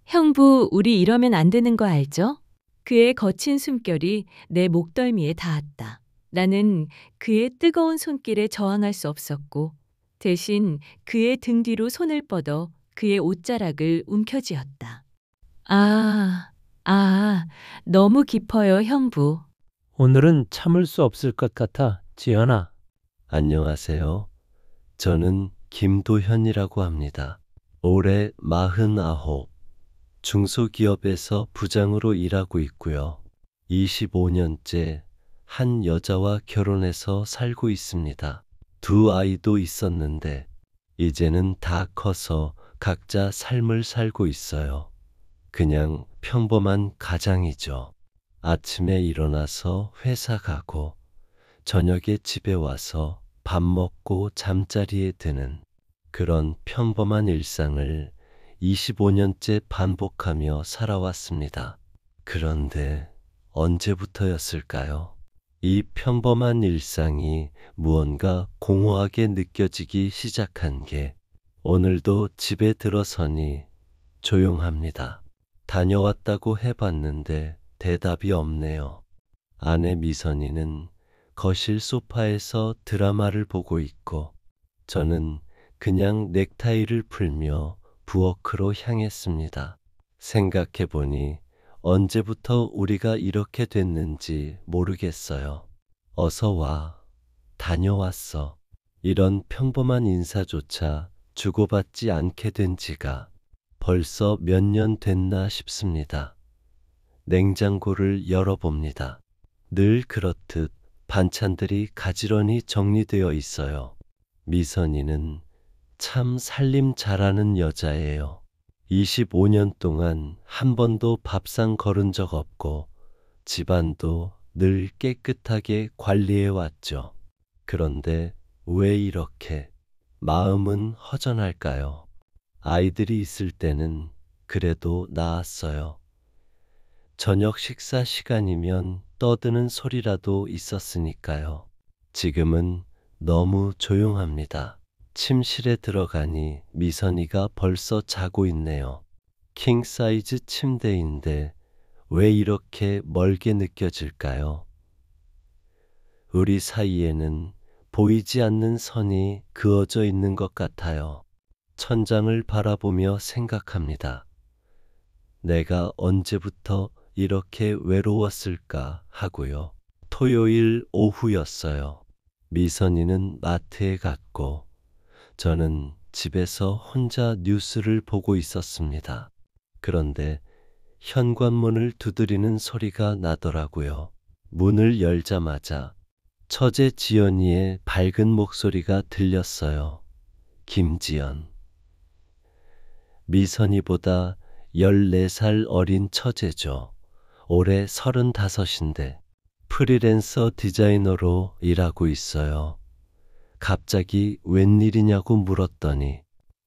형부, 우리 이러면 안 되는 거 알죠? 그의 거친 숨결이 내 목덜미에 닿았다. 나는 그의 뜨거운 손길에 저항할 수 없었고, 대신 그의 등 뒤로 손을 뻗어 그의 옷자락을 움켜쥐었다. 아, 아, 너무 깊어요, 형부. 오늘은 참을 수 없을 것 같아, 지연아. 안녕하세요. 저는 김도현이라고 합니다. 올해 49, 중소기업에서 부장으로 일하고 있고요. 25년째 한 여자와 결혼해서 살고 있습니다. 두 아이도 있었는데 이제는 다 커서 각자 삶을 살고 있어요. 그냥 평범한 가장이죠. 아침에 일어나서 회사 가고 저녁에 집에 와서 밥 먹고 잠자리에 드는 그런 평범한 일상을 25년째 반복하며 살아왔습니다. 그런데 언제부터였을까요? 이 평범한 일상이 무언가 공허하게 느껴지기 시작한 게 오늘도 집에 들어서니 조용합니다. 다녀왔다고 해봤는데 대답이 없네요. 아내 미선이는 거실 소파에서 드라마를 보고 있고 저는 그냥 넥타이를 풀며 부엌으로 향했습니다. 생각해보니 언제부터 우리가 이렇게 됐는지 모르겠어요. 어서 와. 다녀왔어. 이런 평범한 인사조차 주고받지 않게 된 지가 벌써 몇 년 됐나 싶습니다. 냉장고를 열어봅니다. 늘 그렇듯 반찬들이 가지런히 정리되어 있어요. 미선이는 참 살림 잘하는 여자예요. 25년 동안 한 번도 밥상 거른 적 없고 집안도 늘 깨끗하게 관리해 왔죠. 그런데 왜 이렇게 마음은 허전할까요? 아이들이 있을 때는 그래도 나았어요. 저녁 식사 시간이면 떠드는 소리라도 있었으니까요. 지금은 너무 조용합니다. 침실에 들어가니 미선이가 벌써 자고 있네요. 킹 사이즈 침대인데 왜 이렇게 멀게 느껴질까요? 우리 사이에는 보이지 않는 선이 그어져 있는 것 같아요. 천장을 바라보며 생각합니다. 내가 언제부터 이렇게 외로웠을까 하고요. 토요일 오후였어요. 미선이는 마트에 갔고 저는 집에서 혼자 뉴스를 보고 있었습니다. 그런데 현관문을 두드리는 소리가 나더라고요. 문을 열자마자 처제 지연이의 밝은 목소리가 들렸어요. 김지연. 미선이보다 14살 어린 처제죠. 올해 35인데 프리랜서 디자이너로 일하고 있어요. 갑자기 웬일이냐고 물었더니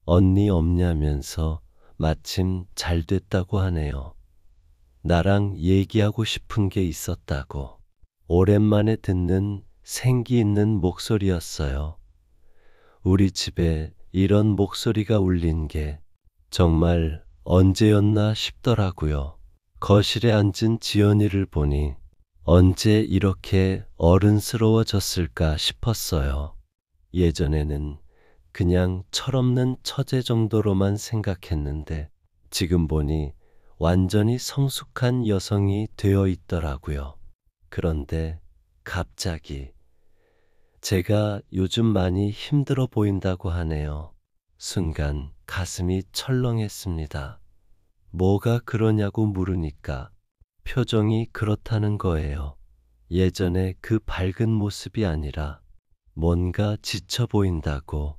언니 없냐면서 마침 잘 됐다고 하네요. 나랑 얘기하고 싶은 게 있었다고. 오랜만에 듣는 생기 있는 목소리였어요. 우리 집에 이런 목소리가 울린 게 정말 언제였나 싶더라고요. 거실에 앉은 지연이를 보니 언제 이렇게 어른스러워졌을까 싶었어요. 예전에는 그냥 철없는 처제 정도로만 생각했는데 지금 보니 완전히 성숙한 여성이 되어 있더라고요. 그런데 갑자기 제가 요즘 많이 힘들어 보인다고 하네요. 순간 가슴이 철렁했습니다. 뭐가 그러냐고 물으니까 표정이 그렇다는 거예요. 예전에 그 밝은 모습이 아니라 뭔가 지쳐 보인다고.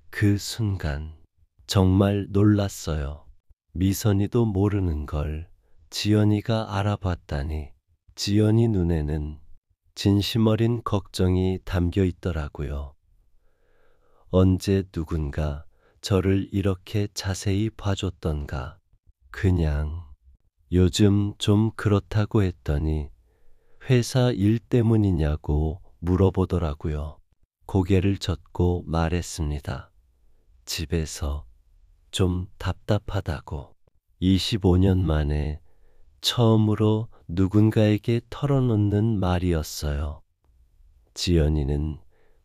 그 순간 정말 놀랐어요. 미선이도 모르는 걸 지연이가 알아봤다니. 지연이 눈에는 진심 어린 걱정이 담겨 있더라고요. 언제 누군가 저를 이렇게 자세히 봐줬던가. 그냥 요즘 좀 그렇다고 했더니 회사 일 때문이냐고 물어보더라고요. 고개를 젓고 말했습니다. 집에서 좀 답답하다고. 25년 만에 처음으로 누군가에게 털어놓는 말이었어요. 지연이는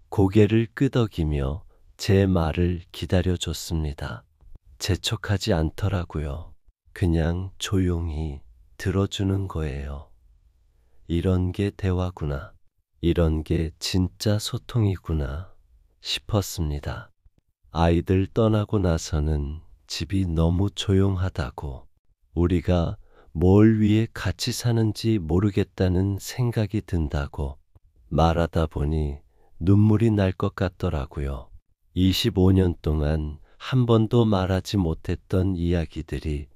고개를 끄덕이며 제 말을 기다려줬습니다. 재촉하지 않더라고요. 그냥 조용히 들어주는 거예요. 이런 게 대화구나. 이런 게 진짜 소통이구나 싶었습니다. 아이들 떠나고 나서는 집이 너무 조용하다고, 우리가 뭘 위해 같이 사는지 모르겠다는 생각이 든다고 말하다 보니 눈물이 날 것 같더라고요. 25년 동안 한 번도 말하지 못했던 이야기들이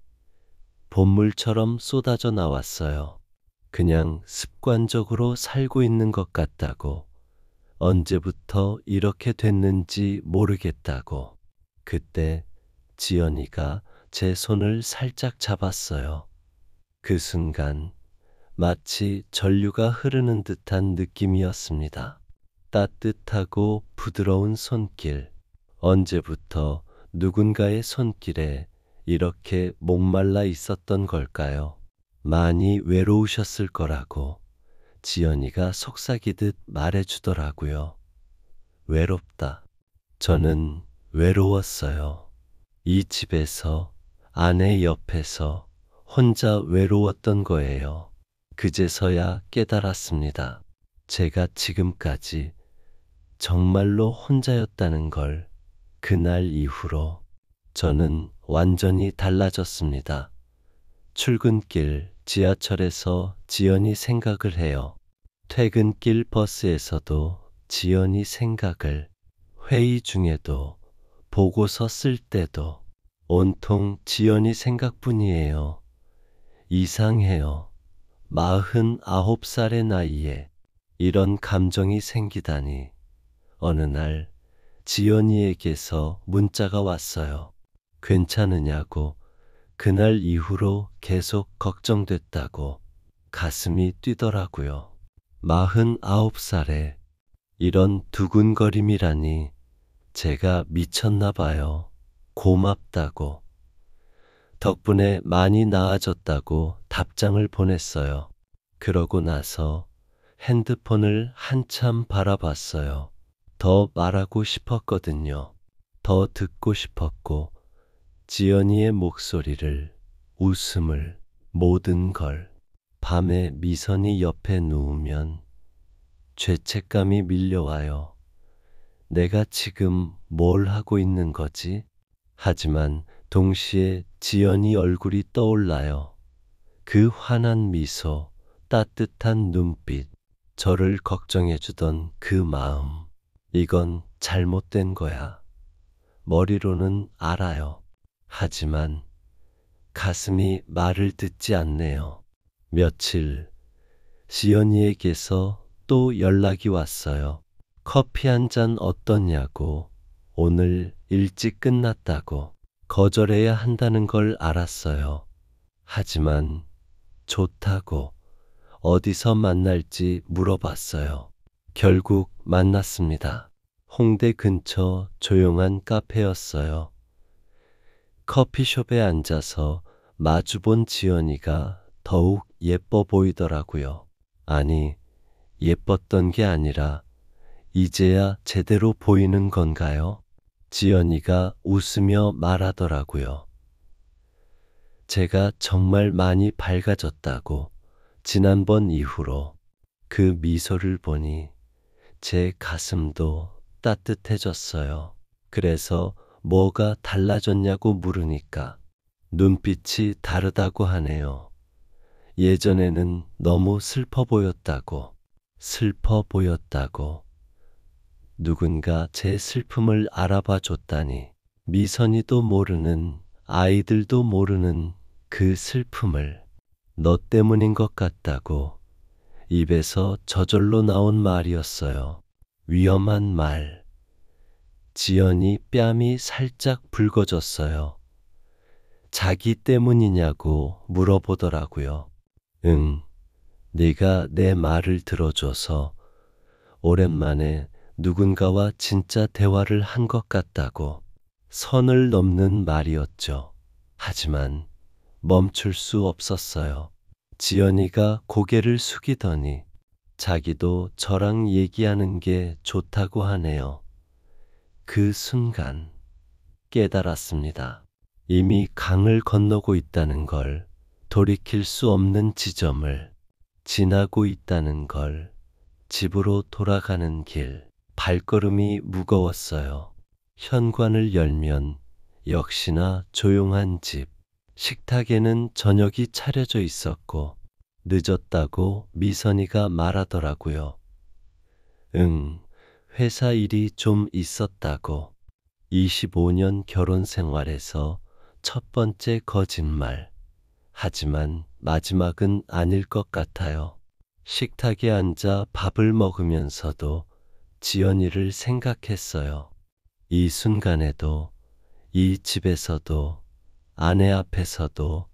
본물처럼 쏟아져 나왔어요. 그냥 습관적으로 살고 있는 것 같다고, 언제부터 이렇게 됐는지 모르겠다고. 그때 지연이가 제 손을 살짝 잡았어요. 그 순간 마치 전류가 흐르는 듯한 느낌이었습니다. 따뜻하고 부드러운 손길. 언제부터 누군가의 손길에 이렇게 목말라 있었던 걸까요? 많이 외로우셨을 거라고 지연이가 속삭이듯 말해주더라고요. 외롭다. 저는 외로웠어요. 이 집에서, 아내 옆에서 혼자 외로웠던 거예요. 그제서야 깨달았습니다. 제가 지금까지 정말로 혼자였다는 걸. 그날 이후로 저는 완전히 달라졌습니다. 출근길 지하철에서 지연이 생각을 해요. 퇴근길 버스에서도 지연이 생각을, 회의 중에도, 보고서 쓸 때도 온통 지연이 생각뿐이에요. 이상해요. 49살의 나이에 이런 감정이 생기다니. 어느 날 지연이에게서 문자가 왔어요. 괜찮으냐고. 그날 이후로 계속 걱정됐다고. 가슴이 뛰더라고요. 49살에 이런 두근거림이라니. 제가 미쳤나 봐요. 고맙다고. 덕분에 많이 나아졌다고 답장을 보냈어요. 그러고 나서 핸드폰을 한참 바라봤어요. 더 말하고 싶었거든요. 더 듣고 싶었고, 지연이의 목소리를, 웃음을, 모든 걸. 밤에 미선이 옆에 누우면 죄책감이 밀려와요. 내가 지금 뭘 하고 있는 거지? 하지만 동시에 지연이 얼굴이 떠올라요. 그 환한 미소, 따뜻한 눈빛, 저를 걱정해주던 그 마음. 이건 잘못된 거야. 머리로는 알아요. 하지만 가슴이 말을 듣지 않네요. 며칠, 지연이에게서 또 연락이 왔어요. 커피 한 잔 어떠냐고. 오늘 일찍 끝났다고. 거절해야 한다는 걸 알았어요. 하지만 좋다고. 어디서 만날지 물어봤어요. 결국 만났습니다. 홍대 근처 조용한 카페였어요. 커피숍에 앉아서 마주본 지연이가 더욱 예뻐 보이더라고요. 아니, 예뻤던 게 아니라 이제야 제대로 보이는 건가요? 지연이가 웃으며 말하더라고요. 제가 정말 많이 밝아졌다고. 지난번 이후로. 그 미소를 보니 제 가슴도 따뜻해졌어요. 그래서 뭐가 달라졌냐고 물으니까 눈빛이 다르다고 하네요. 예전에는 너무 슬퍼 보였다고. 슬퍼 보였다고. 누군가 제 슬픔을 알아봐 줬다니. 미선이도 모르는, 아이들도 모르는 그 슬픔을. 너 때문인 것 같다고. 입에서 저절로 나온 말이었어요. 위험한 말. 지연이 뺨이 살짝 붉어졌어요. 자기 때문이냐고 물어보더라고요. 응, 네가 내 말을 들어줘서 오랜만에 누군가와 진짜 대화를 한 것 같다고. 선을 넘는 말이었죠. 하지만 멈출 수 없었어요. 지연이가 고개를 숙이더니 자기도 저랑 얘기하는 게 좋다고 하네요. 그 순간 깨달았습니다. 이미 강을 건너고 있다는 걸, 돌이킬 수 없는 지점을 지나고 있다는 걸, 집으로 돌아가는 길, 발걸음이 무거웠어요. 현관을 열면 역시나 조용한 집, 식탁에는 저녁이 차려져 있었고 늦었다고 미선이가 말하더라고요. 응, 회사 일이 좀 있었다고. 25년 결혼 생활에서 첫 번째 거짓말. 하지만 마지막은 아닐 것 같아요. 식탁에 앉아 밥을 먹으면서도 지연이를 생각했어요. 이 순간에도, 이 집에서도, 아내 앞에서도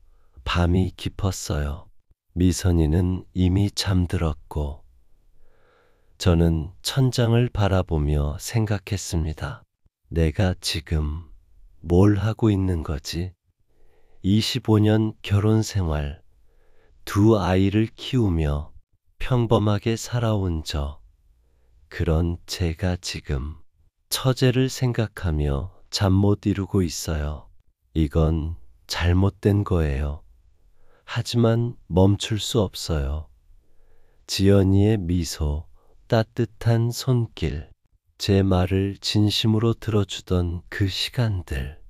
밤이 깊었어요. 미선이는 이미 잠들었고, 저는 천장을 바라보며 생각했습니다. 내가 지금 뭘 하고 있는 거지? 25년 결혼 생활, 두 아이를 키우며 평범하게 살아온 그런 제가 지금 처제를 생각하며 잠 못 이루고 있어요. 이건 잘못된 거예요. 하지만 멈출 수 없어요. 지연이의 미소, 따뜻한 손길, 제 말을 진심으로 들어주던 그 시간들.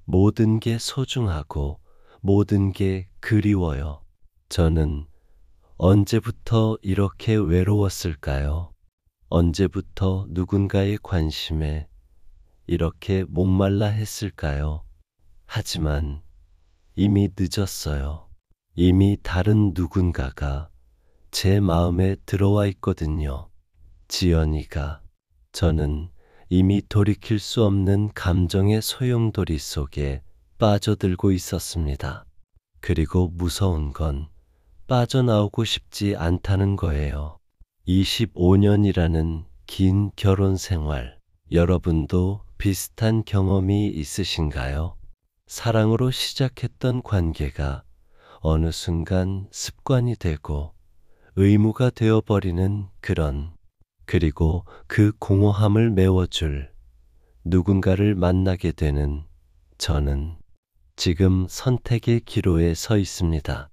모든 게 소중하고 모든 게 그리워요. 저는 언제부터 이렇게 외로웠을까요? 언제부터 누군가의 관심에 이렇게 목말라 했을까요? 하지만 이미 늦었어요. 이미 다른 누군가가 제 마음에 들어와 있거든요. 지연이가. 저는 이미 돌이킬 수 없는 감정의 소용돌이 속에 빠져들고 있었습니다. 그리고 무서운 건 빠져나오고 싶지 않다는 거예요. 25년이라는 긴 결혼 생활, 여러분도 비슷한 경험이 있으신가요? 사랑으로 시작했던 관계가 어느 순간 습관이 되고 의무가 되어버리는 그리고 그 공허함을 메워줄 누군가를 만나게 되는 저는 지금 선택의 기로에 서 있습니다.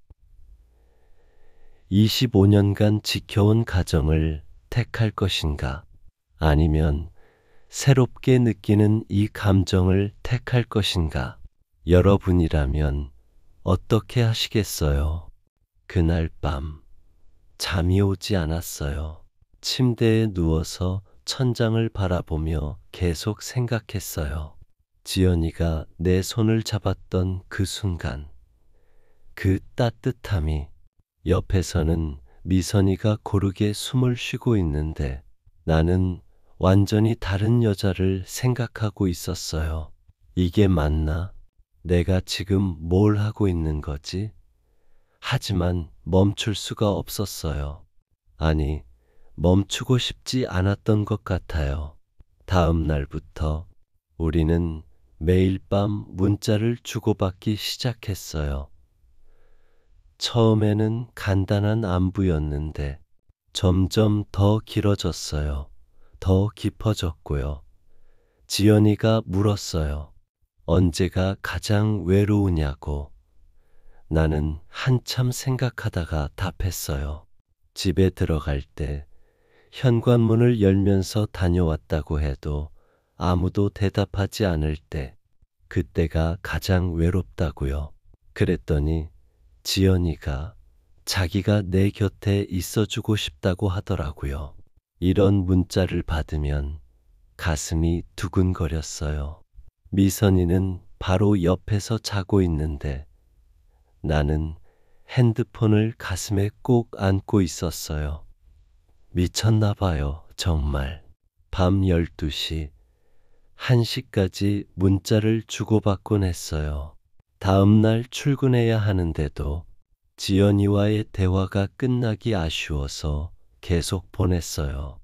25년간 지켜온 가정을 택할 것인가? 아니면 새롭게 느끼는 이 감정을 택할 것인가? 여러분이라면 어떻게 하시겠어요? 그날 밤 잠이 오지 않았어요. 침대에 누워서 천장을 바라보며 계속 생각했어요. 지연이가 내 손을 잡았던 그 순간, 그 따뜻함이, 옆에서는 미선이가 고르게 숨을 쉬고 있는데 나는 완전히 다른 여자를 생각하고 있었어요. 이게 맞나? 내가 지금 뭘 하고 있는 거지? 하지만 멈출 수가 없었어요. 아니, 멈추고 싶지 않았던 것 같아요. 다음 날부터 우리는 매일 밤 문자를 주고받기 시작했어요. 처음에는 간단한 안부였는데 점점 더 길어졌어요. 더 깊어졌고요. 지연이가 물었어요. 언제가 가장 외로우냐고. 나는 한참 생각하다가 답했어요. 집에 들어갈 때 현관문을 열면서 다녀왔다고 해도 아무도 대답하지 않을 때, 그때가 가장 외롭다고요. 그랬더니 지연이가 자기가 내 곁에 있어주고 싶다고 하더라고요. 이런 문자를 받으면 가슴이 두근거렸어요. 미선이는 바로 옆에서 자고 있는데 나는 핸드폰을 가슴에 꼭 안고 있었어요. 미쳤나 봐요, 정말. 밤 12시, 1시까지 문자를 주고받곤 했어요. 다음 날 출근해야 하는데도 지연이와의 대화가 끝나기 아쉬워서 계속 보냈어요.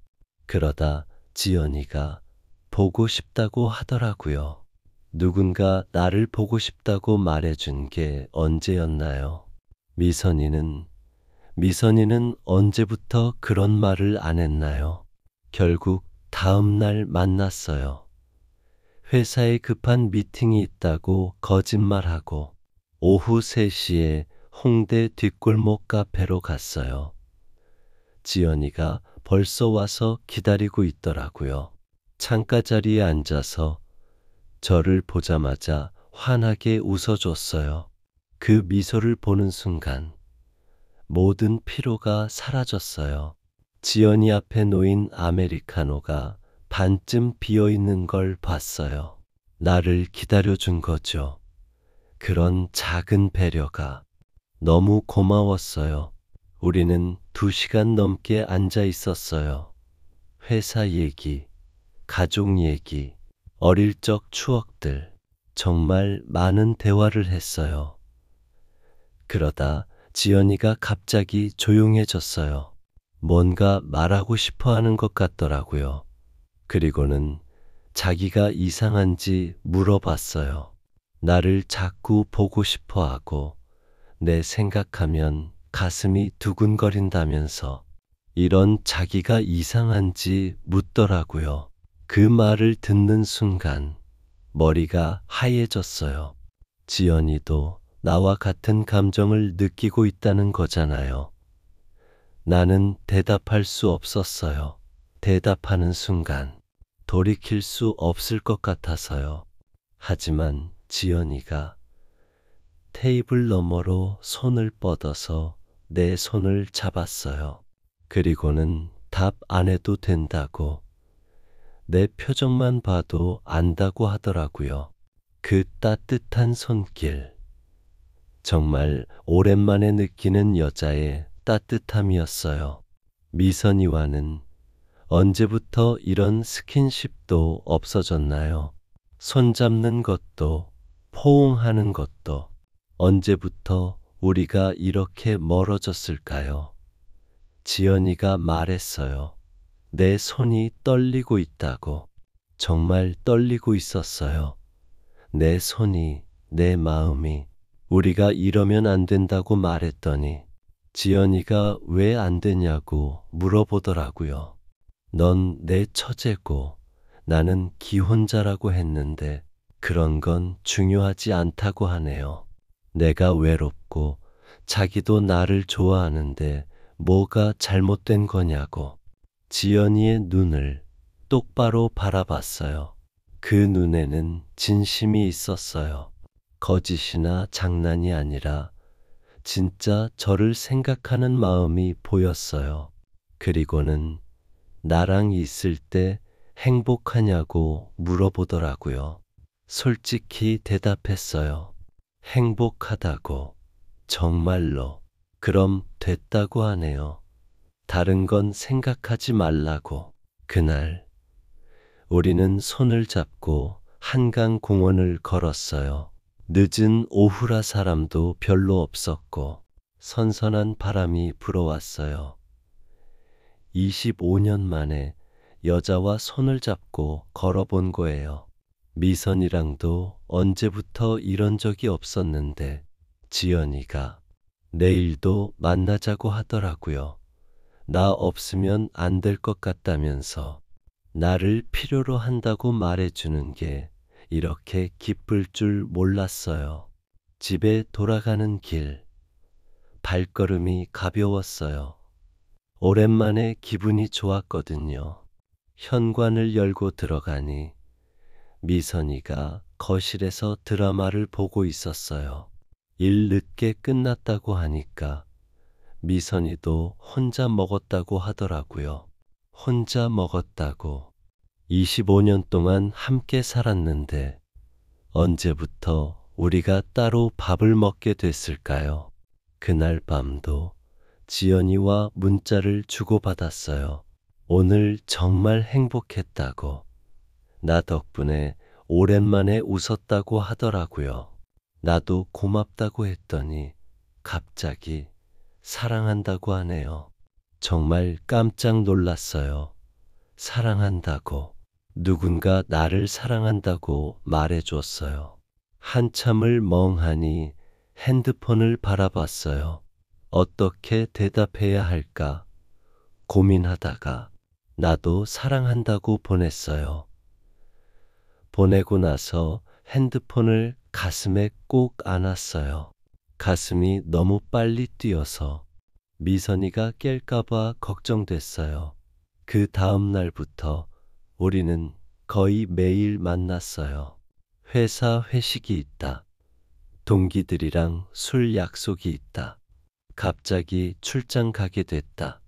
그러다 지연이가 보고 싶다고 하더라고요. 누군가 나를 보고 싶다고 말해준 게 언제였나요? 미선이는 언제부터 그런 말을 안 했나요? 결국 다음 날 만났어요. 회사에 급한 미팅이 있다고 거짓말하고 오후 3시에 홍대 뒷골목 카페로 갔어요. 지연이가 벌써 와서 기다리고 있더라고요. 창가 자리에 앉아서 저를 보자마자 환하게 웃어줬어요. 그 미소를 보는 순간 모든 피로가 사라졌어요. 지연이 앞에 놓인 아메리카노가 반쯤 비어 있는 걸 봤어요. 나를 기다려준 거죠. 그런 작은 배려가 너무 고마웠어요. 우리는 2시간 넘게 앉아 있었어요. 회사 얘기, 가족 얘기, 어릴 적 추억들, 정말 많은 대화를 했어요. 그러다 지연이가 갑자기 조용해졌어요. 뭔가 말하고 싶어 하는 것 같더라고요. 그리고는 자기가 이상한지 물어봤어요. 나를 자꾸 보고 싶어 하고 내 생각하면 가슴이 두근거린다면서 이런 자기가 이상한지 묻더라고요. 그 말을 듣는 순간 머리가 하얘졌어요. 지연이도 나와 같은 감정을 느끼고 있다는 거잖아요. 나는 대답할 수 없었어요. 대답하는 순간 돌이킬 수 없을 것 같아서요. 하지만 지연이가 테이블 너머로 손을 뻗어서 내 손을 잡았어요. 그리고는 답 안 해도 된다고, 내 표정만 봐도 안다고 하더라고요. 그 따뜻한 손길, 정말 오랜만에 느끼는 여자의 따뜻함이었어요. 미선이와는 언제부터 이런 스킨십도 없어졌나요? 손잡는 것도, 포옹하는 것도 언제부터 우리가 이렇게 멀어졌을까요? 지연이가 말했어요. 내 손이 떨리고 있다고. 정말 떨리고 있었어요. 내 손이, 내 마음이. 우리가 이러면 안 된다고 말했더니 지연이가 왜 안 되냐고 물어보더라고요. 넌 내 처제고 나는 기혼자라고 했는데 그런 건 중요하지 않다고 하네요. 내가 외롭고 자기도 나를 좋아하는데 뭐가 잘못된 거냐고. 지연이의 눈을 똑바로 바라봤어요. 그 눈에는 진심이 있었어요. 거짓이나 장난이 아니라 진짜 저를 생각하는 마음이 보였어요. 그리고는 나랑 있을 때 행복하냐고 물어보더라고요. 솔직히 대답했어요. 행복하다고. 정말로. 그럼 됐다고 하네요. 다른 건 생각하지 말라고. 그날 우리는 손을 잡고 한강 공원을 걸었어요. 늦은 오후라 사람도 별로 없었고 선선한 바람이 불어왔어요. 25년 만에 여자와 손을 잡고 걸어본 거예요. 미선이랑도 언제부터 이런 적이 없었는데 지연이가 내일도 만나자고 하더라고요. 나 없으면 안 될 것 같다면서 나를 필요로 한다고 말해주는 게 이렇게 기쁠 줄 몰랐어요. 집에 돌아가는 길, 발걸음이 가벼웠어요. 오랜만에 기분이 좋았거든요. 현관을 열고 들어가니 미선이가 거실에서 드라마를 보고 있었어요. 일 늦게 끝났다고 하니까 미선이도 혼자 먹었다고 하더라고요. 혼자 먹었다고. 25년 동안 함께 살았는데 언제부터 우리가 따로 밥을 먹게 됐을까요? 그날 밤도 지연이와 문자를 주고받았어요. 오늘 정말 행복했다고. 나 덕분에 오랜만에 웃었다고 하더라고요. 나도 고맙다고 했더니 갑자기 사랑한다고 하네요. 정말 깜짝 놀랐어요. 사랑한다고. 누군가 나를 사랑한다고 말해줬어요. 한참을 멍하니 핸드폰을 바라봤어요. 어떻게 대답해야 할까 고민하다가 나도 사랑한다고 보냈어요. 보내고 나서 핸드폰을 가슴에 꼭 안았어요. 가슴이 너무 빨리 뛰어서 미선이가 깰까봐 걱정됐어요. 그 다음 날부터 우리는 거의 매일 만났어요. 회사 회식이 있다. 동기들이랑 술 약속이 있다. 갑자기 출장 가게 됐다.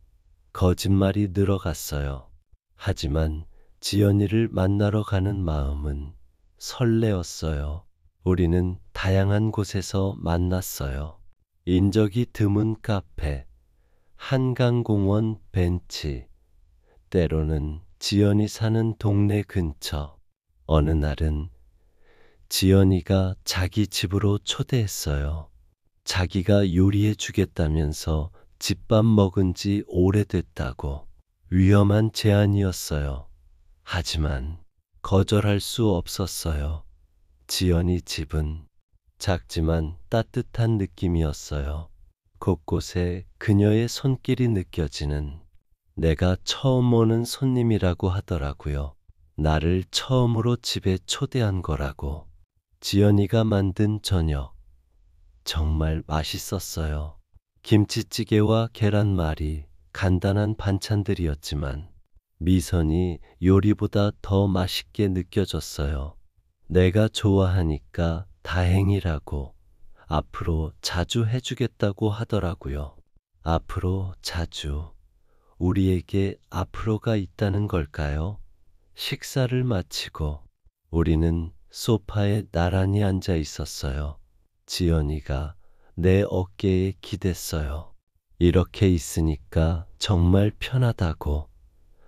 거짓말이 늘어갔어요. 하지만 지연이를 만나러 가는 마음은 설레었어요. 우리는 다양한 곳에서 만났어요. 인적이 드문 카페, 한강공원 벤치, 때로는 지연이 사는 동네 근처. 어느 날은 지연이가 자기 집으로 초대했어요. 자기가 요리해 주겠다면서 집밥 먹은 지 오래됐다고. 위험한 제안이었어요. 하지만 거절할 수 없었어요. 지연이 집은 작지만 따뜻한 느낌이었어요. 곳곳에 그녀의 손길이 느껴지는, 내가 처음 오는 손님이라고 하더라고요. 나를 처음으로 집에 초대한 거라고. 지연이가 만든 저녁 정말 맛있었어요. 김치찌개와 계란말이, 간단한 반찬들이었지만 미선이 요리보다 더 맛있게 느껴졌어요. 내가 좋아하니까 다행이라고, 앞으로 자주 해주겠다고 하더라고요. 앞으로 자주, 우리에게 앞으로가 있다는 걸까요? 식사를 마치고 우리는 소파에 나란히 앉아 있었어요. 지연이가 내 어깨에 기댔어요. 이렇게 있으니까 정말 편하다고.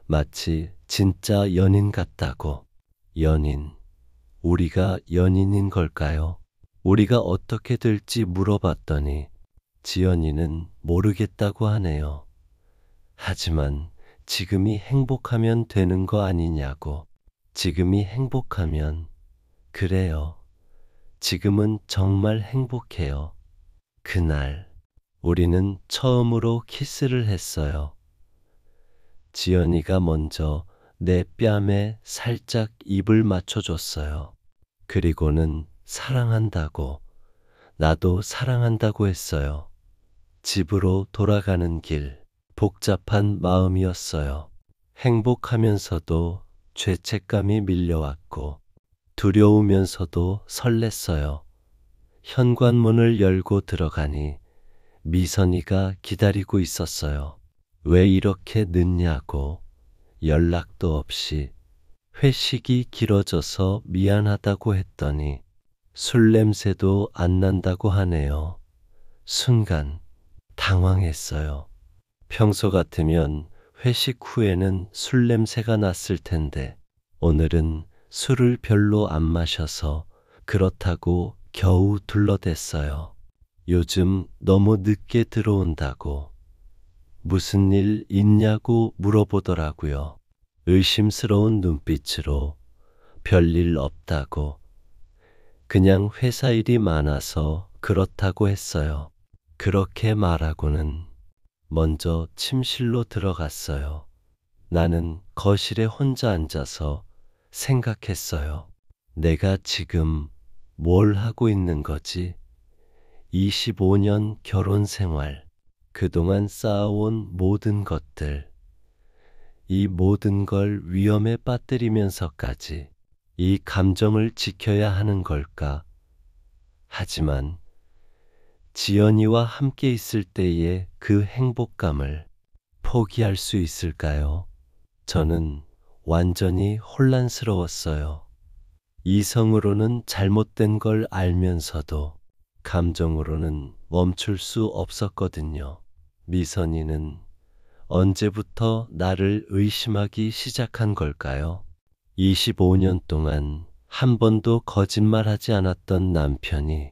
마치 진짜 연인 같다고. 연인, 우리가 연인인 걸까요? 우리가 어떻게 될지 물어봤더니 지연이는 모르겠다고 하네요. 하지만 지금이 행복하면 되는 거 아니냐고. 지금이 행복하면, 그래요. 지금은 정말 행복해요. 그날 우리는 처음으로 키스를 했어요. 지연이가 먼저 내 뺨에 살짝 입을 맞춰줬어요. 그리고는 사랑한다고, 나도 사랑한다고 했어요. 집으로 돌아가는 길, 복잡한 마음이었어요. 행복하면서도 죄책감이 밀려왔고, 두려우면서도 설렜어요. 현관문을 열고 들어가니 미선이가 기다리고 있었어요. 왜 이렇게 늦냐고. 연락도 없이. 회식이 길어져서 미안하다고 했더니 술 냄새도 안 난다고 하네요. 순간 당황했어요. 평소 같으면 회식 후에는 술 냄새가 났을 텐데 오늘은 술을 별로 안 마셔서 그렇다고 겨우 둘러댔어요. 요즘 너무 늦게 들어온다고. 무슨 일 있냐고 물어보더라고요. 의심스러운 눈빛으로 별일 없다고. 그냥 회사 일이 많아서 그렇다고 했어요. 그렇게 말하고는 먼저 침실로 들어갔어요. 나는 거실에 혼자 앉아서 생각했어요. 내가 지금 뭘 하고 있는 거지? 25년 결혼 생활, 그동안 쌓아온 모든 것들, 이 모든 걸 위험에 빠뜨리면서까지 이 감정을 지켜야 하는 걸까? 하지만 지연이와 함께 있을 때의 그 행복감을 포기할 수 있을까요? 저는 완전히 혼란스러웠어요. 이성으로는 잘못된 걸 알면서도 감정으로는 멈출 수 없었거든요. 미선이는 언제부터 나를 의심하기 시작한 걸까요? 25년 동안 한 번도 거짓말하지 않았던 남편이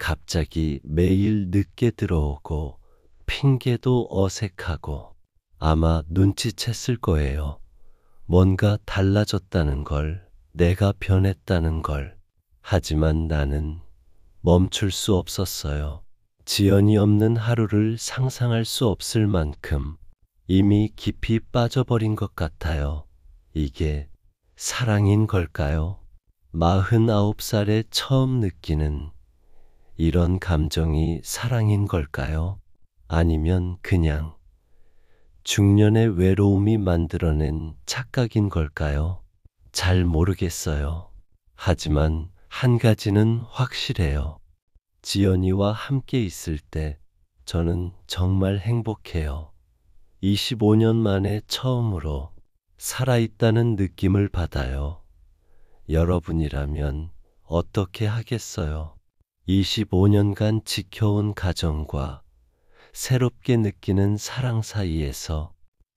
갑자기 매일 늦게 들어오고 핑계도 어색하고, 아마 눈치챘을 거예요. 뭔가 달라졌다는 걸, 내가 변했다는 걸. 하지만 나는 멈출 수 없었어요. 지연이 없는 하루를 상상할 수 없을 만큼 이미 깊이 빠져버린 것 같아요. 이게 사랑인 걸까요? 49살에 처음 느끼는 이런 감정이 사랑인 걸까요? 아니면 그냥 중년의 외로움이 만들어낸 착각인 걸까요? 잘 모르겠어요. 하지만 한 가지는 확실해요. 지연이와 함께 있을 때 저는 정말 행복해요. 25년 만에 처음으로 살아있다는 느낌을 받아요. 여러분이라면 어떻게 하겠어요? 25년간 지켜온 가정과 새롭게 느끼는 사랑 사이에서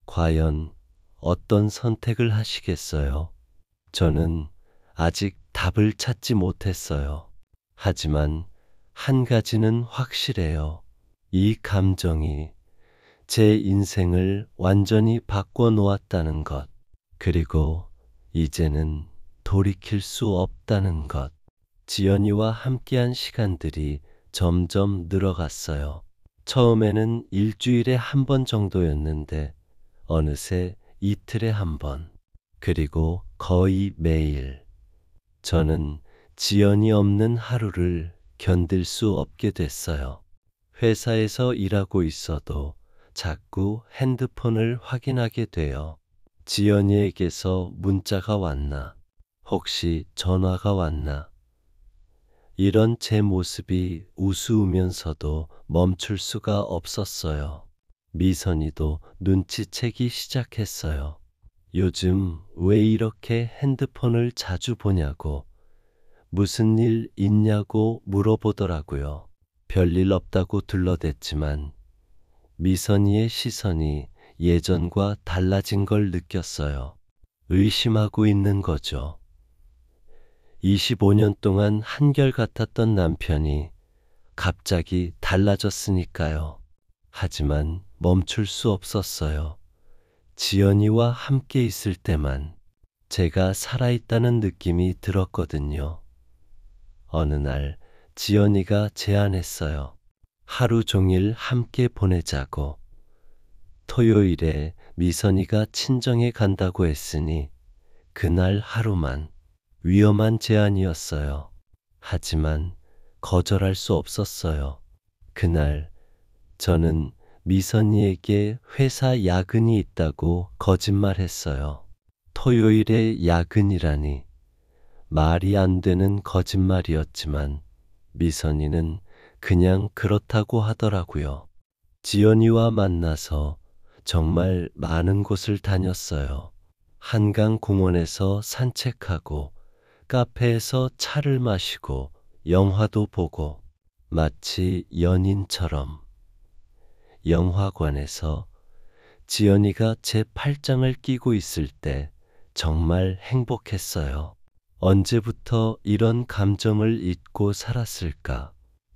과연 어떤 선택을 하시겠어요? 저는 아직 답을 찾지 못했어요. 하지만 한 가지는 확실해요. 이 감정이 제 인생을 완전히 바꿔 놓았다는 것, 그리고 이제는 돌이킬 수 없다는 것. 지연이와 함께한 시간들이 점점 늘어갔어요. 처음에는 일주일에 한 번 정도였는데 어느새 이틀에 한 번, 그리고 거의 매일. 저는 지연이 없는 하루를 견딜 수 없게 됐어요. 회사에서 일하고 있어도 자꾸 핸드폰을 확인하게 돼요. 지연이에게서 문자가 왔나? 혹시 전화가 왔나? 이런 제 모습이 우스우면서도 멈출 수가 없었어요. 미선이도 눈치채기 시작했어요. 요즘 왜 이렇게 핸드폰을 자주 보냐고, 무슨 일 있냐고 물어보더라고요. 별일 없다고 둘러댔지만 미선이의 시선이 예전과 달라진 걸 느꼈어요. 의심하고 있는 거죠. 25년 동안 한결같았던 남편이 갑자기 달라졌으니까요. 하지만 멈출 수 없었어요. 지연이와 함께 있을 때만 제가 살아있다는 느낌이 들었거든요. 어느 날 지연이가 제안했어요. 하루 종일 함께 보내자고. 토요일에 미선이가 친정에 간다고 했으니 그날 하루만. 위험한 제안이었어요. 하지만 거절할 수 없었어요. 그날 저는 미선이에게 회사 야근이 있다고 거짓말했어요. 토요일에 야근이라니 말이 안 되는 거짓말이었지만 미선이는 그냥 그렇다고 하더라고요. 지연이와 만나서 정말 많은 곳을 다녔어요. 한강 공원에서 산책하고 카페에서 차를 마시고 영화도 보고 마치 연인처럼. 영화관에서 지연이가 제 팔짱을 끼고 있을 때 정말 행복했어요. 언제부터 이런 감정을 잊고 살았을까?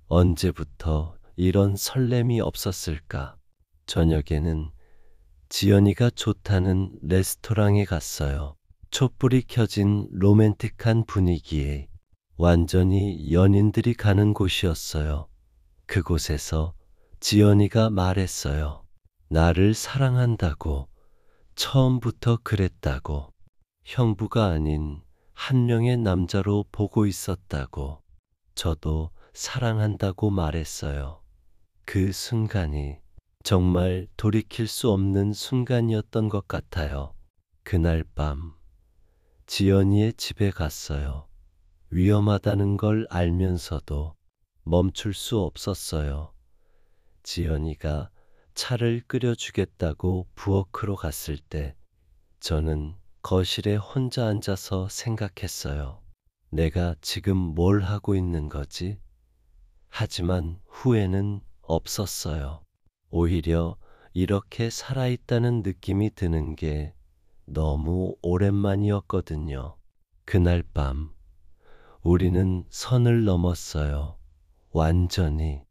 언제부터 이런 설렘이 없었을까? 저녁에는 지연이가 좋다는 레스토랑에 갔어요. 촛불이 켜진 로맨틱한 분위기에 완전히 연인들이 가는 곳이었어요. 그곳에서 지연이가 말했어요. 나를 사랑한다고, 처음부터 그랬다고, 형부가 아닌 한 명의 남자로 보고 있었다고, 저도 사랑한다고 말했어요. 그 순간이 정말 돌이킬 수 없는 순간이었던 것 같아요. 그날 밤 지연이의 집에 갔어요. 위험하다는 걸 알면서도 멈출 수 없었어요. 지연이가 차를 끓여주겠다고 부엌으로 갔을 때 저는 거실에 혼자 앉아서 생각했어요. 내가 지금 뭘 하고 있는 거지? 하지만 후회는 없었어요. 오히려 이렇게 살아있다는 느낌이 드는 게 너무 오랜만이었거든요. 그날 밤 우리는 선을 넘었어요. 완전히.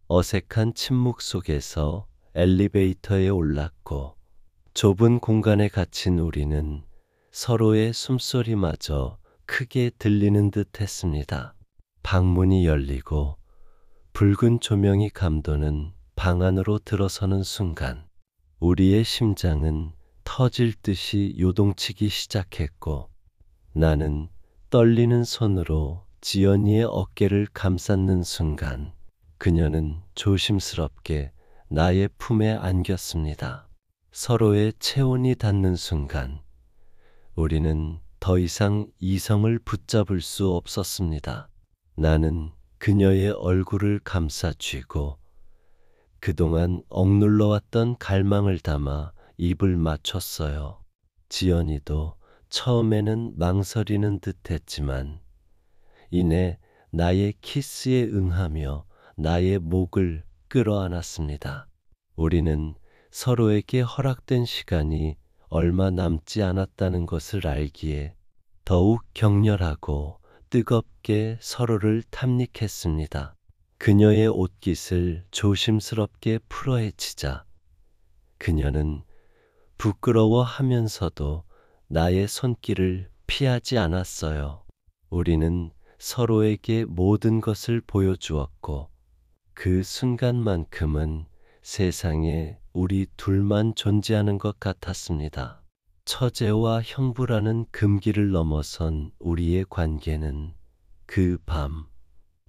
어색한 침묵 속에서 엘리베이터에 올랐고 좁은 공간에 갇힌 우리는 서로의 숨소리마저 크게 들리는 듯 했습니다. 방문이 열리고 붉은 조명이 감도는 방 안으로 들어서는 순간 우리의 심장은 터질 듯이 요동치기 시작했고 나는 떨리는 손으로 지연이의 어깨를 감쌌는 순간 그녀는 조심스럽게 나의 품에 안겼습니다. 서로의 체온이 닿는 순간 우리는 더 이상 이성을 붙잡을 수 없었습니다. 나는 그녀의 얼굴을 감싸 쥐고 그동안 억눌러왔던 갈망을 담아 입을 맞췄어요. 지연이도 처음에는 망설이는 듯 했지만 이내 나의 키스에 응하며 나의 목을 끌어안았습니다. 우리는 서로에게 허락된 시간이 얼마 남지 않았다는 것을 알기에 더욱 격렬하고 뜨겁게 서로를 탐닉했습니다. 그녀의 옷깃을 조심스럽게 풀어헤치자 그녀는 부끄러워하면서도 나의 손길을 피하지 않았어요. 우리는 서로에게 모든 것을 보여주었고 그 순간만큼은 세상에 우리 둘만 존재하는 것 같았습니다. 처제와 형부라는 금기를 넘어선 우리의 관계는 그 밤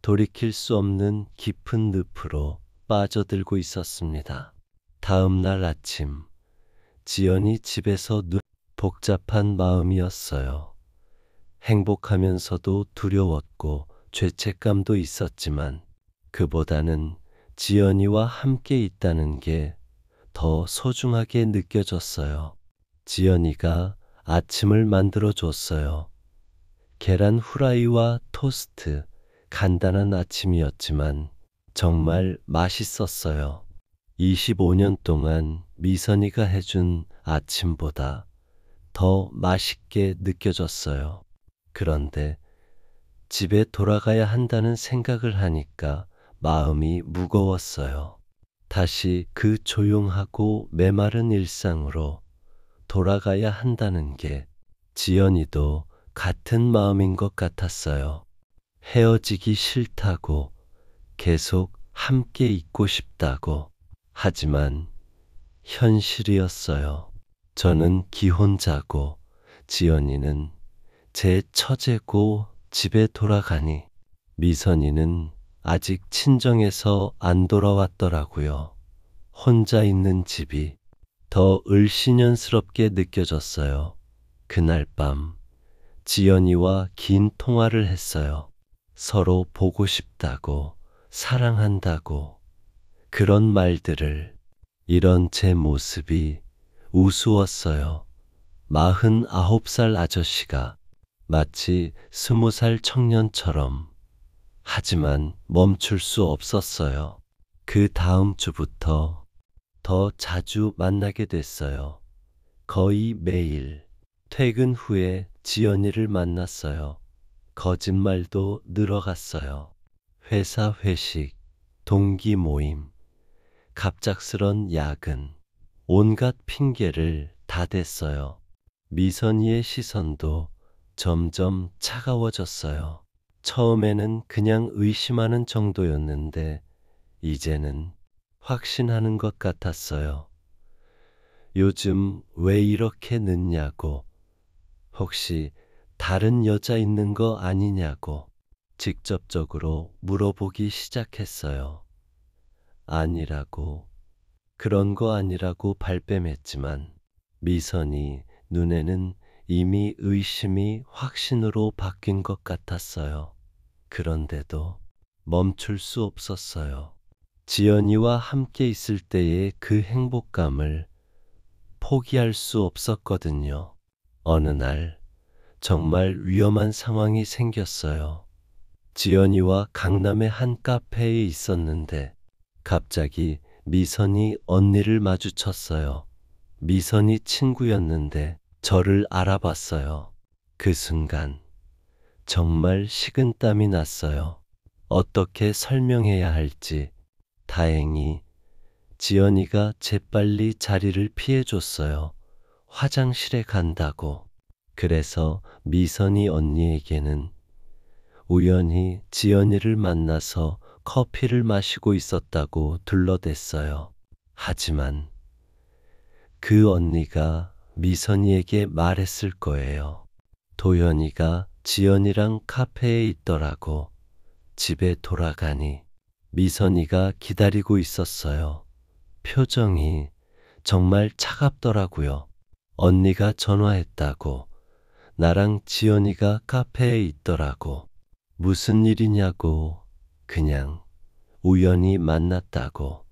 돌이킬 수 없는 깊은 늪으로 빠져들고 있었습니다. 다음 날 아침 지연이 집에서 복잡한 마음이었어요. 행복하면서도 두려웠고 죄책감도 있었지만 그보다는 지연이와 함께 있다는 게 더 소중하게 느껴졌어요. 지연이가 아침을 만들어 줬어요. 계란 후라이와 토스트, 간단한 아침이었지만 정말 맛있었어요. 25년 동안 미선이가 해준 아침보다 더 맛있게 느껴졌어요. 그런데 집에 돌아가야 한다는 생각을 하니까 마음이 무거웠어요. 다시 그 조용하고 메마른 일상으로 돌아가야 한다는 게 지연이도 같은 마음인 것 같았어요. 헤어지기 싫다고 계속 함께 있고 싶다고 하지만 현실이었어요. 저는 기혼자고 지연이는 제 처제고 집에 돌아가니 미선이는 아직 친정에서 안 돌아왔더라고요. 혼자 있는 집이 더 을씨년스럽게 느껴졌어요. 그날 밤 지연이와 긴 통화를 했어요. 서로 보고 싶다고, 사랑한다고 그런 말들을. 이런 제 모습이 우스웠어요. 49살 아저씨가 마치 20살 청년처럼. 하지만 멈출 수 없었어요. 그 다음 주부터 더 자주 만나게 됐어요. 거의 매일 퇴근 후에 지연이를 만났어요. 거짓말도 늘어갔어요. 회사 회식, 동기 모임, 갑작스런 야근, 온갖 핑계를 다 댔어요. 미선이의 시선도 점점 차가워졌어요. 처음에는 그냥 의심하는 정도였는데 이제는 확신하는 것 같았어요. 요즘 왜 이렇게 늦냐고, 혹시 다른 여자 있는 거 아니냐고 직접적으로 물어보기 시작했어요. 아니라고, 그런 거 아니라고 발뺌했지만 미선이 눈에는 이미 의심이 확신으로 바뀐 것 같았어요. 그런데도 멈출 수 없었어요. 지연이와 함께 있을 때의 그 행복감을 포기할 수 없었거든요. 어느 날 정말 위험한 상황이 생겼어요. 지연이와 강남의 한 카페에 있었는데 갑자기 미선이 언니를 마주쳤어요. 미선이 친구였는데 저를 알아봤어요. 그 순간 정말 식은땀이 났어요. 어떻게 설명해야 할지. 다행히 지연이가 재빨리 자리를 피해줬어요. 화장실에 간다고. 그래서 미선이 언니에게는 우연히 지연이를 만나서 커피를 마시고 있었다고 둘러댔어요. 하지만 그 언니가 미선이에게 말했을 거예요. 도연이가 지연이랑 카페에 있더라고. 집에 돌아가니 미선이가 기다리고 있었어요. 표정이 정말 차갑더라고요. 언니가 전화했다고. 나랑 지연이가 카페에 있더라고. 무슨 일이냐고. 그냥 우연히 만났다고.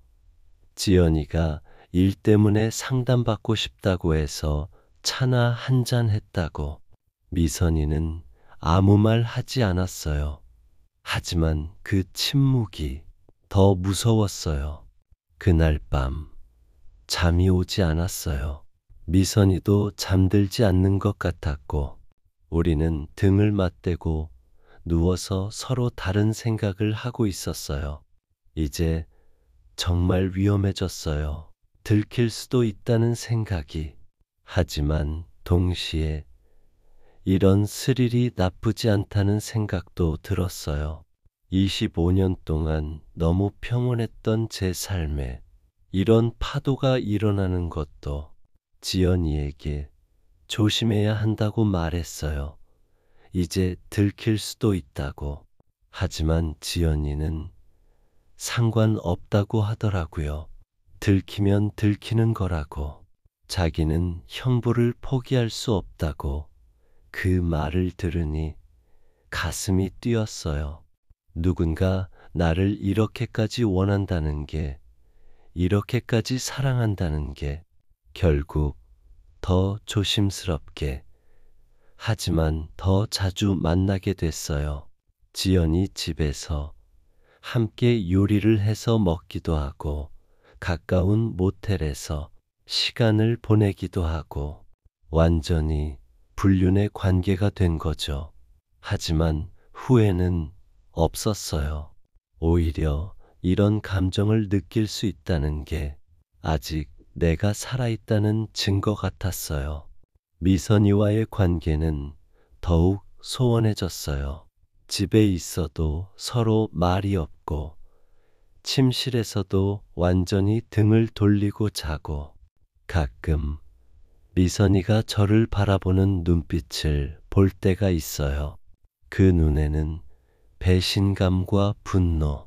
지연이가 일 때문에 상담받고 싶다고 해서 차나 한잔 했다고. 미선이는 아무 말 하지 않았어요. 하지만 그 침묵이 더 무서웠어요. 그날 밤 잠이 오지 않았어요. 미선이도 잠들지 않는 것 같았고, 우리는 등을 맞대고 누워서 서로 다른 생각을 하고 있었어요. 이제 정말 위험해졌어요. 들킬 수도 있다는 생각이. 하지만 동시에 이런 스릴이 나쁘지 않다는 생각도 들었어요. 25년 동안 너무 평온했던 제 삶에 이런 파도가 일어나는 것도 지연이에게 조심해야 한다고 말했어요. 이제 들킬 수도 있다고. 하지만 지연이는 상관없다고 하더라고요. 들키면 들키는 거라고. 자기는 형부를 포기할 수 없다고. 그 말을 들으니 가슴이 뛰었어요. 누군가 나를 이렇게까지 원한다는 게, 이렇게까지 사랑한다는 게 결국 더 조심스럽게, 하지만 더 자주 만나게 됐어요. 지연이 집에서 함께 요리를 해서 먹기도 하고, 가까운 모텔에서 시간을 보내기도 하고, 완전히 불륜의 관계가 된 거죠. 하지만 후회는 없었어요. 오히려 이런 감정을 느낄 수 있다는 게 아직 내가 살아있다는 증거 같았어요. 미선이와의 관계는 더욱 소원해졌어요. 집에 있어도 서로 말이 없고, 침실에서도 완전히 등을 돌리고 자고, 가끔 미선이가 저를 바라보는 눈빛을 볼 때가 있어요. 그 눈에는 배신감과 분노,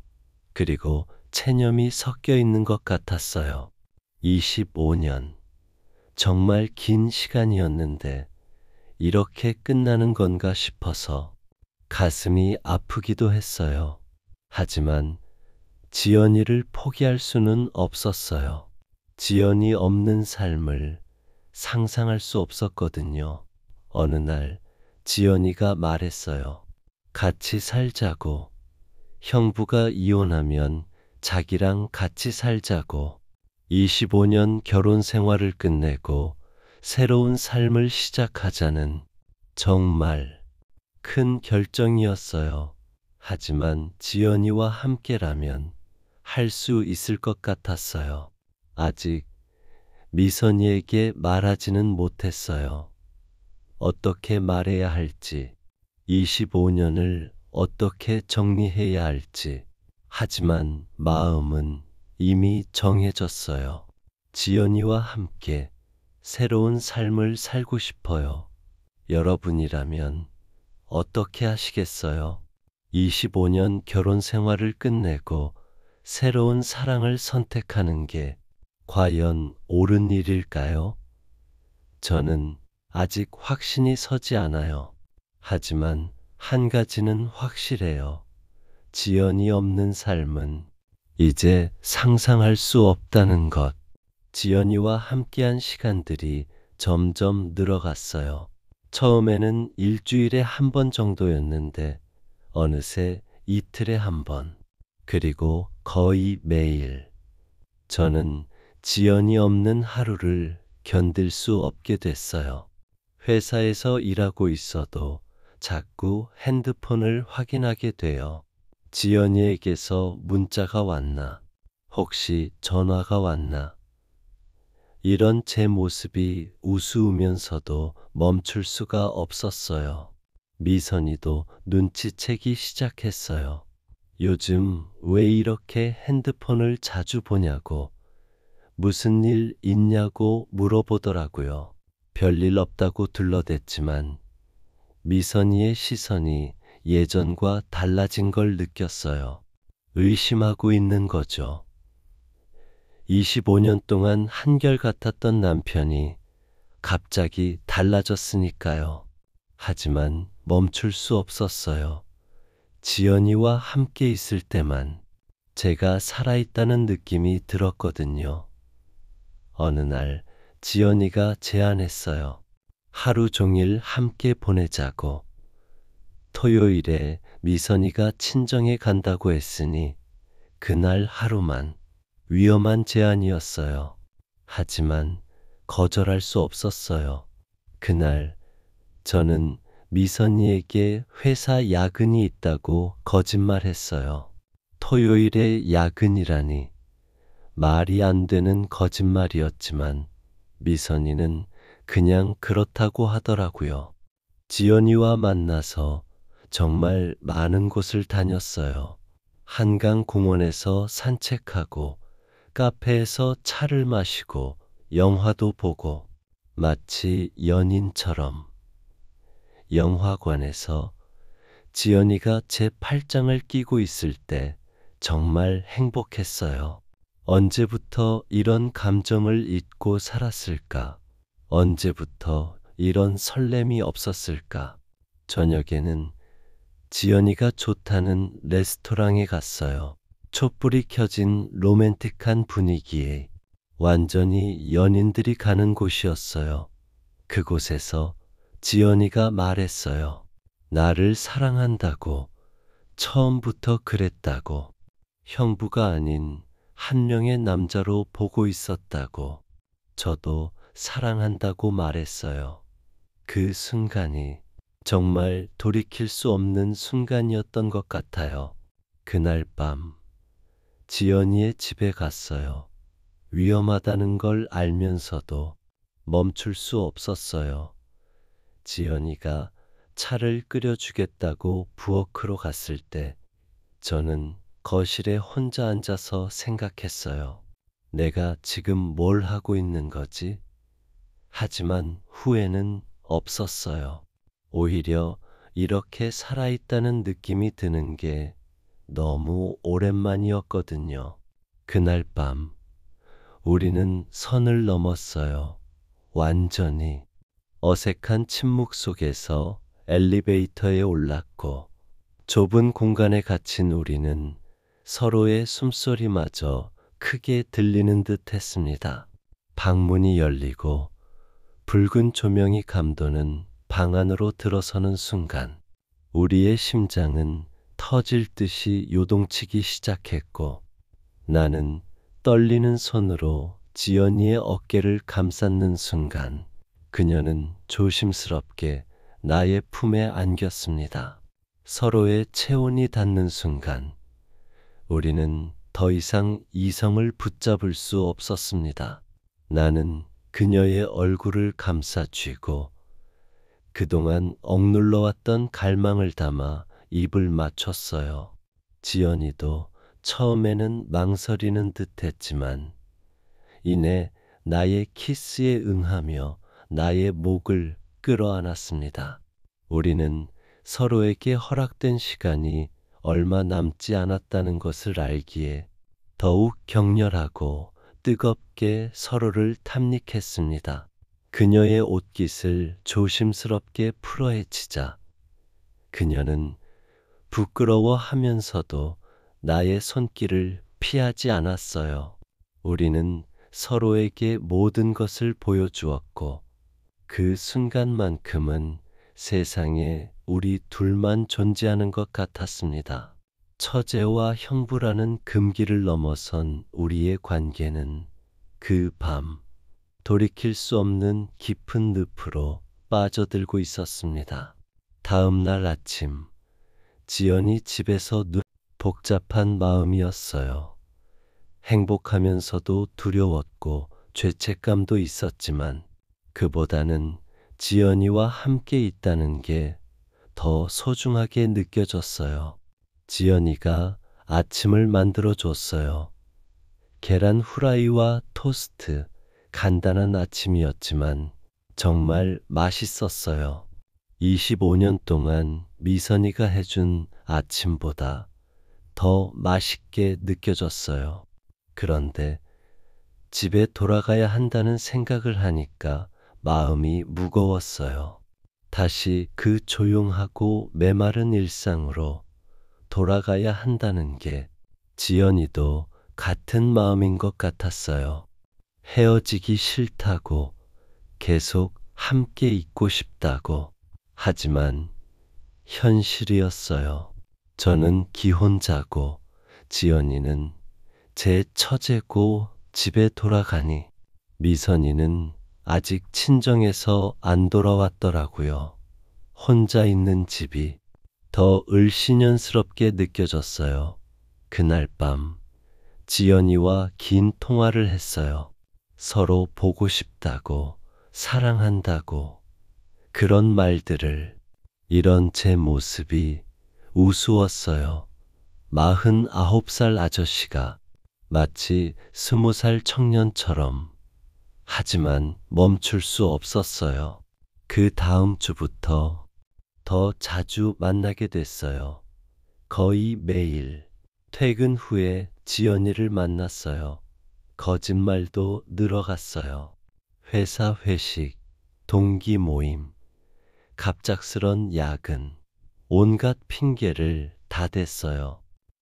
그리고 체념이 섞여 있는 것 같았어요. 25년. 정말 긴 시간이었는데 이렇게 끝나는 건가 싶어서 가슴이 아프기도 했어요. 하지만 지연이를 포기할 수는 없었어요. 지연이 없는 삶을 상상할 수 없었거든요. 어느 날 지연이가 말했어요. 같이 살자고. 형부가 이혼하면 자기랑 같이 살자고. 25년 결혼 생활을 끝내고 새로운 삶을 시작하자는 정말 큰 결정이었어요. 하지만 지연이와 함께라면 할 수 있을 것 같았어요. 아직 미선이에게 말하지는 못했어요. 어떻게 말해야 할지, 25년을 어떻게 정리해야 할지. 하지만 마음은 이미 정해졌어요. 지연이와 함께 새로운 삶을 살고 싶어요. 여러분이라면 어떻게 하시겠어요? 25년 결혼 생활을 끝내고 새로운 사랑을 선택하는 게 과연 옳은 일일까요? 저는 아직 확신이 서지 않아요. 하지만 한 가지는 확실해요. 지연이 없는 삶은 이제 상상할 수 없다는 것. 지연이와 함께한 시간들이 점점 늘어갔어요. 처음에는 일주일에 한 번 정도였는데 어느새 이틀에 한 번, 그리고 거의 매일. 저는 지연이 없는 하루를 견딜 수 없게 됐어요. 회사에서 일하고 있어도 자꾸 핸드폰을 확인하게 돼요. 지연이에게서 문자가 왔나? 혹시 전화가 왔나? 이런 제 모습이 우스우면서도 멈출 수가 없었어요. 미선이도 눈치채기 시작했어요. 요즘 왜 이렇게 핸드폰을 자주 보냐고, 무슨 일 있냐고 물어보더라고요. 별일 없다고 둘러댔지만 미선이의 시선이 예전과 달라진 걸 느꼈어요. 의심하고 있는 거죠. 25년 동안 한결같았던 남편이 갑자기 달라졌으니까요. 하지만 멈출 수 없었어요. 지연이와 함께 있을 때만 제가 살아있다는 느낌이 들었거든요. 어느 날 지연이가 제안했어요. 하루 종일 함께 보내자고. 토요일에 미선이가 친정에 간다고 했으니 그날 하루만. 위험한 제안이었어요. 하지만 거절할 수 없었어요. 그날 저는 미선이에게 회사 야근이 있다고 거짓말했어요. 토요일에 야근이라니 말이 안 되는 거짓말이었지만 미선이는 그냥 그렇다고 하더라고요. 지연이와 만나서 정말 많은 곳을 다녔어요. 한강 공원에서 산책하고 카페에서 차를 마시고 영화도 보고 마치 연인처럼. 영화관에서 지연이가 제 팔짱을 끼고 있을 때 정말 행복했어요. 언제부터 이런 감정을 잊고 살았을까? 언제부터 이런 설렘이 없었을까? 저녁에는 지연이가 좋다는 레스토랑에 갔어요. 촛불이 켜진 로맨틱한 분위기에 완전히 연인들이 가는 곳이었어요. 그곳에서 지연이가 말했어요. 나를 사랑한다고, 처음부터 그랬다고, 형부가 아닌 한 명의 남자로 보고 있었다고, 저도 사랑한다고 말했어요. 그 순간이 정말 돌이킬 수 없는 순간이었던 것 같아요. 그날 밤 지연이의 집에 갔어요. 위험하다는 걸 알면서도 멈출 수 없었어요. 지연이가 차를 끓여주겠다고 부엌으로 갔을 때 저는 거실에 혼자 앉아서 생각했어요. 내가 지금 뭘 하고 있는 거지? 하지만 후회는 없었어요. 오히려 이렇게 살아있다는 느낌이 드는 게 너무 오랜만이었거든요. 그날 밤 우리는 선을 넘었어요. 완전히. 어색한 침묵 속에서 엘리베이터에 올랐고 좁은 공간에 갇힌 우리는 서로의 숨소리마저 크게 들리는 듯 했습니다. 방문이 열리고 붉은 조명이 감도는 방 안으로 들어서는 순간 우리의 심장은 터질 듯이 요동치기 시작했고 나는 떨리는 손으로 지연이의 어깨를 감쌌는 순간 그녀는 조심스럽게 나의 품에 안겼습니다. 서로의 체온이 닿는 순간 우리는 더 이상 이성을 붙잡을 수 없었습니다. 나는 그녀의 얼굴을 감싸 쥐고 그동안 억눌러왔던 갈망을 담아 입을 맞췄어요. 지연이도 처음에는 망설이는 듯 했지만 이내 나의 키스에 응하며 나의 목을 끌어안았습니다. 우리는 서로에게 허락된 시간이 얼마 남지 않았다는 것을 알기에 더욱 격렬하고 뜨겁게 서로를 탐닉했습니다. 그녀의 옷깃을 조심스럽게 풀어헤치자 그녀는 부끄러워하면서도 나의 손길을 피하지 않았어요. 우리는 서로에게 모든 것을 보여주었고 그 순간만큼은 세상에 우리 둘만 존재하는 것 같았습니다. 처제와 형부라는 금기를 넘어선 우리의 관계는 그 밤 돌이킬 수 없는 깊은 늪으로 빠져들고 있었습니다. 다음 날 아침 지연이 집에서 복잡한 마음이었어요. 행복하면서도 두려웠고 죄책감도 있었지만 그보다는 지연이와 함께 있다는 게 더 소중하게 느껴졌어요. 지연이가 아침을 만들어 줬어요. 계란 후라이와 토스트, 간단한 아침이었지만 정말 맛있었어요. 25년 동안 미선이가 해준 아침보다 더 맛있게 느껴졌어요. 그런데 집에 돌아가야 한다는 생각을 하니까 마음이 무거웠어요. 다시 그 조용하고 메마른 일상으로 돌아가야 한다는 게 지연이도 같은 마음인 것 같았어요. 헤어지기 싫다고, 계속 함께 있고 싶다고. 하지만 현실이었어요. 저는 기혼자고 지연이는 제 처제고 집에 돌아가니 미선이는 아직 친정에서 안 돌아왔더라고요. 혼자 있는 집이 더 을씨년스럽게 느껴졌어요. 그날 밤 지연이와 긴 통화를 했어요. 서로 보고 싶다고, 사랑한다고, 그런 말들을. 이런 제 모습이 우스웠어요. 49살 아저씨가 마치 20살 청년처럼. 하지만 멈출 수 없었어요. 그 다음 주부터 더 자주 만나게 됐어요. 거의 매일 퇴근 후에 지연이를 만났어요. 거짓말도 늘어갔어요. 회사 회식, 동기 모임, 갑작스런 야근, 온갖 핑계를 다 댔어요.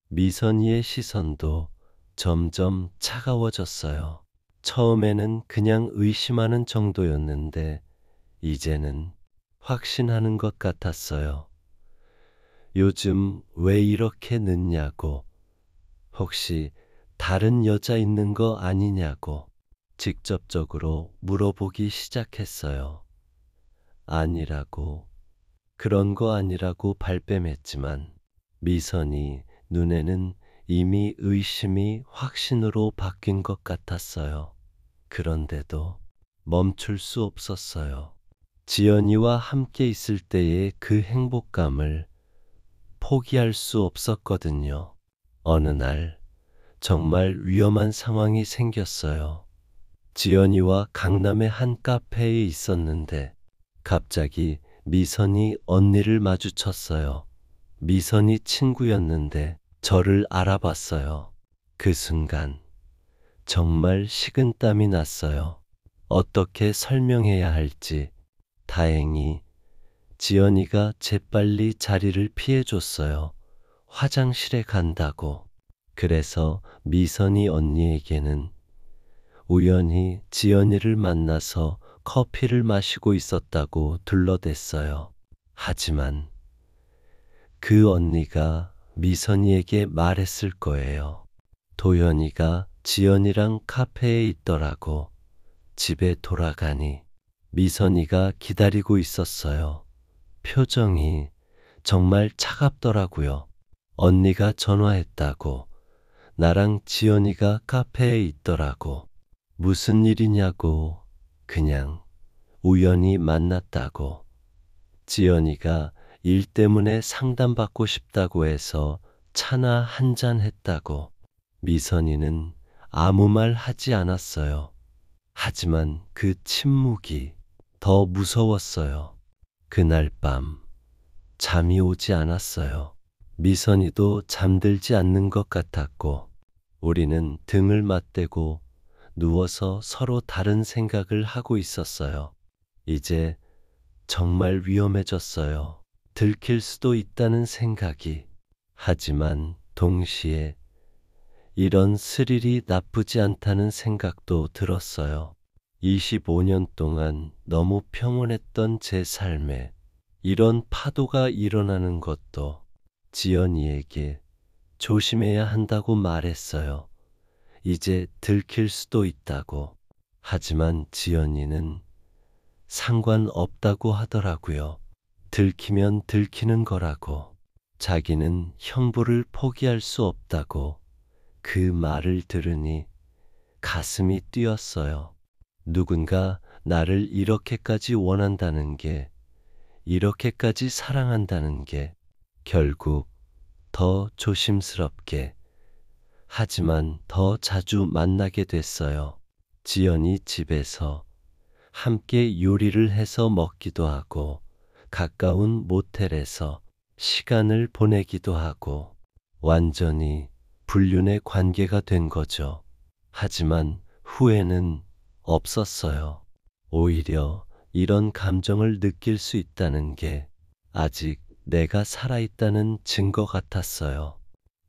미선이의 시선도 점점 차가워졌어요. 처음에는 그냥 의심하는 정도였는데 이제는 확신하는 것 같았어요. 요즘 왜 이렇게 늦냐고, 혹시 다른 여자 있는 거 아니냐고 직접적으로 물어보기 시작했어요. 아니라고, 그런 거 아니라고 발뺌했지만 미선이 눈에는 이미 의심이 확신으로 바뀐 것 같았어요. 그런데도 멈출 수 없었어요. 지연이와 함께 있을 때의 그 행복감을 포기할 수 없었거든요. 어느 날 정말 위험한 상황이 생겼어요. 지연이와 강남의 한 카페에 있었는데 갑자기 미선이 언니를 마주쳤어요. 미선이 친구였는데 저를 알아봤어요. 그 순간 정말 식은땀이 났어요. 어떻게 설명해야 할지. 다행히 지연이가 재빨리 자리를 피해줬어요. 화장실에 간다고. 그래서 미선이 언니에게는 우연히 지연이를 만나서 커피를 마시고 있었다고 둘러댔어요. 하지만 그 언니가 미선이에게 말했을 거예요. 도연이가 지연이랑 카페에 있더라고. 집에 돌아가니 미선이가 기다리고 있었어요. 표정이 정말 차갑더라고요. 언니가 전화했다고. 나랑 지연이가 카페에 있더라고. 무슨 일이냐고. 그냥 우연히 만났다고. 지연이가 일 때문에 상담받고 싶다고 해서 차나 한잔 했다고. 미선이는 아무 말 하지 않았어요. 하지만 그 침묵이 더 무서웠어요. 그날 밤 잠이 오지 않았어요. 미선이도 잠들지 않는 것 같았고 우리는 등을 맞대고 누워서 서로 다른 생각을 하고 있었어요. 이제 정말 위험해졌어요. 들킬 수도 있다는 생각이. 하지만 동시에 이런 스릴이 나쁘지 않다는 생각도 들었어요. 25년 동안 너무 평온했던 제 삶에 이런 파도가 일어나는 것도 지연이에게 조심해야 한다고 말했어요. 이제 들킬 수도 있다고. 하지만 지연이는 상관없다고 하더라고요. 들키면 들키는 거라고. 자기는 형부를 포기할 수 없다고. 그 말을 들으니 가슴이 뛰었어요. 누군가 나를 이렇게까지 원한다는 게, 이렇게까지 사랑한다는 게 결국 더 조심스럽게, 하지만 더 자주 만나게 됐어요. 지연이 집에서 함께 요리를 해서 먹기도 하고, 가까운 모텔에서 시간을 보내기도 하고, 완전히 불륜의 관계가 된 거죠. 하지만 후회는 없었어요. 오히려 이런 감정을 느낄 수 있다는 게 아직 내가 살아있다는 증거 같았어요.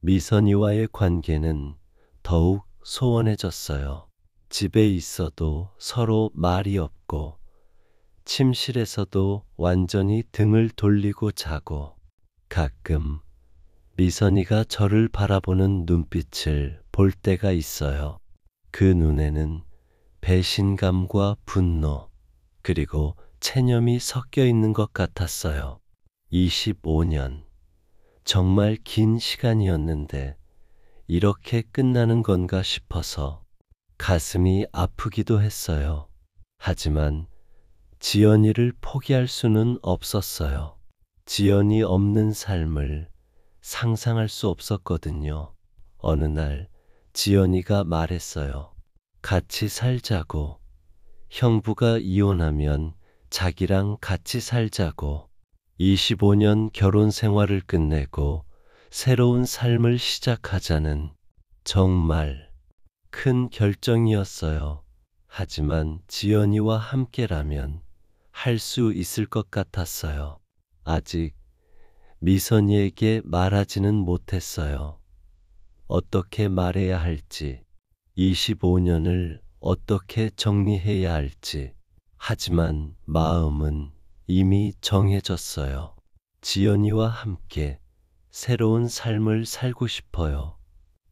미선이와의 관계는 더욱 소원해졌어요. 집에 있어도 서로 말이 없고, 침실에서도 완전히 등을 돌리고 자고, 가끔 미선이가 저를 바라보는 눈빛을 볼 때가 있어요. 그 눈에는 배신감과 분노, 그리고 체념이 섞여 있는 것 같았어요. 25년. 정말 긴 시간이었는데 이렇게 끝나는 건가 싶어서 가슴이 아프기도 했어요. 하지만 지연이를 포기할 수는 없었어요. 지연이 없는 삶을 상상할 수 없었거든요. 어느 날 지연이가 말했어요. 같이 살자고. 형부가 이혼하면 자기랑 같이 살자고. 25년 결혼 생활을 끝내고 새로운 삶을 시작하자는 정말 큰 결정이었어요. 하지만 지연이와 함께라면 할 수 있을 것 같았어요. 아직 미선이에게 말하지는 못했어요. 어떻게 말해야 할지, 25년을 어떻게 정리해야 할지. 하지만 마음은 이미 정해졌어요. 지연이와 함께 새로운 삶을 살고 싶어요.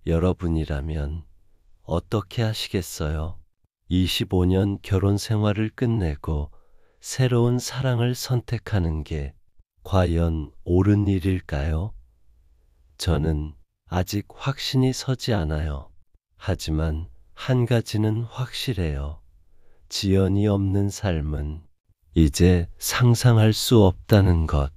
여러분이라면 어떻게 하시겠어요? 25년 결혼 생활을 끝내고 새로운 사랑을 선택하는 게 과연 옳은 일일까요? 저는 아직 확신이 서지 않아요. 하지만 한 가지는 확실해요. 지연이 없는 삶은 이제 상상할 수 없다는 것.